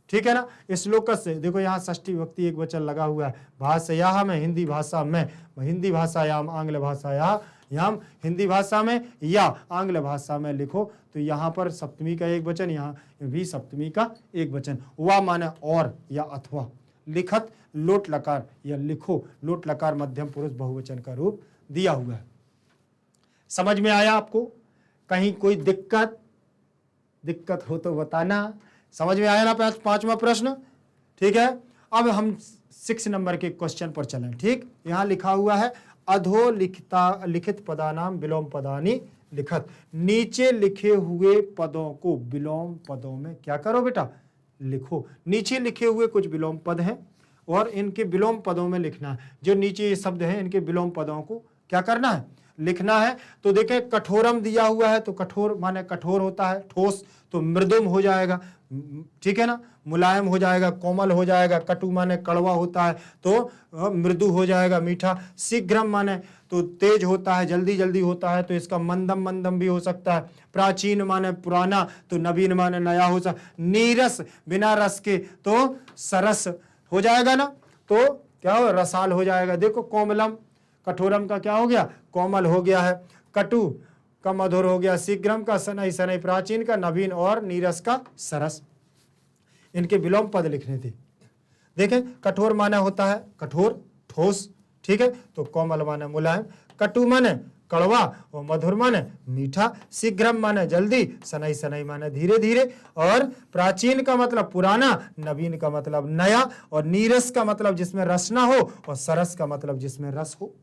ठीक है ना। इस श्लोक से देखो यहाँ षष्ठी विभक्ति एक वचन लगा हुआ है, भाषया में, हिंदी भाषा में, हिंदी भाषायाम आंग्ल भाषाया याम, हिंदी भाषा में या आंग्ल भाषा में लिखो, तो यहाँ पर सप्तमी का एक वचन, यहाँ भी सप्तमी का एक वचन, वा माने और या अथवा, लिखत लोट लकार या लिखो, लोट लकार मध्यम पुरुष बहुवचन का रूप दिया हुआ है। समझ में आया आपको? कहीं कोई दिक्कत हो तो बताना। समझ में आया ना 5वां प्रश्न? ठीक है, अब हम 6 नंबर के क्वेश्चन पर चलें। ठीक, यहाँ लिखा हुआ है अधो लिखित पदानाम विलोम पदानी लिखत, नीचे लिखे हुए पदों को विलोम पदों में क्या करो बेटा, लिखो। नीचे लिखे हुए कुछ विलोम पद हैं और इनके विलोम पदों में लिखना है। जो नीचे ये शब्द हैं इनके विलोम पदों को क्या करना है, लिखना है। तो देखें कठोरम दिया हुआ है, तो कठोर माने कठोर होता है, ठोस, तो मृदुम हो जाएगा, ठीक है ना, मुलायम हो जाएगा, कोमल हो जाएगा। कटु माने कड़वा होता है तो मृदु हो जाएगा, मीठा। शीघ्रम माने तो तेज होता है, जल्दी जल्दी होता है, तो इसका मंदम मंदम भी हो सकता है। प्राचीन माने पुराना, तो नवीन माने नया हो सकता। नीरस बिना रस के तो सरस हो जाएगा ना, तो क्या हो, रसाल हो जाएगा। देखो कोमलम, कठोरम का क्या हो गया, कोमल हो गया है। कटु का मधुर हो गया, शीघ्रम का सनई सनई, प्राचीन का नवीन, और नीरस का सरस। इनके विलोम पद लिखने थे। देखें कठोर माने होता है कठोर, ठोस, ठीक है, तो कोमल माने मुलायम, कटु माने कड़वा और मधुर माने मीठा, शीघ्रम माने जल्दी, सनई सनई माने धीरे धीरे, और प्राचीन का मतलब पुराना, नवीन का मतलब नया, और नीरस का मतलब जिसमें रस ना हो, और सरस का मतलब जिसमें रस हो।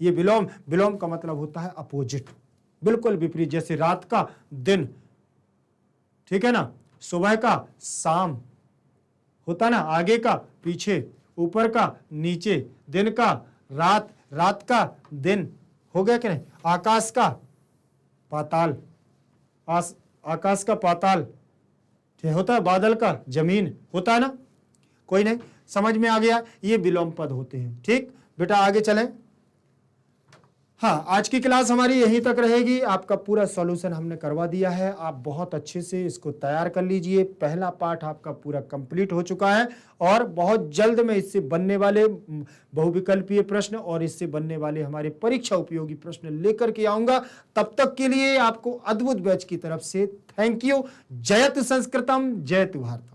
ये विलोम का मतलब होता है अपोजिट, बिल्कुल विपरीत। जैसे रात का दिन, ठीक है ना, सुबह का शाम होता ना, आगे का पीछे, ऊपर का नीचे, दिन का रात, रात का दिन, हो गया कि नहीं? आकाश का पाताल, आकाश का पाताल, ठीक होता है, बादल का जमीन, होता है ना? कोई नहीं, समझ में आ गया, ये विलोम पद होते हैं। ठीक बेटा, आगे चलें। हाँ, आज की क्लास हमारी यहीं तक रहेगी। आपका पूरा सॉल्यूशन हमने करवा दिया है, आप बहुत अच्छे से इसको तैयार कर लीजिए। पहला पार्ट आपका पूरा कंप्लीट हो चुका है और बहुत जल्द में इससे बनने वाले बहुविकल्पीय प्रश्न और इससे बनने वाले हमारे परीक्षा उपयोगी प्रश्न लेकर के आऊंगा। तब तक के लिए आपको अद्भुत बैच की तरफ से थैंक यू। जयतु संस्कृतम, जयतु भारतम।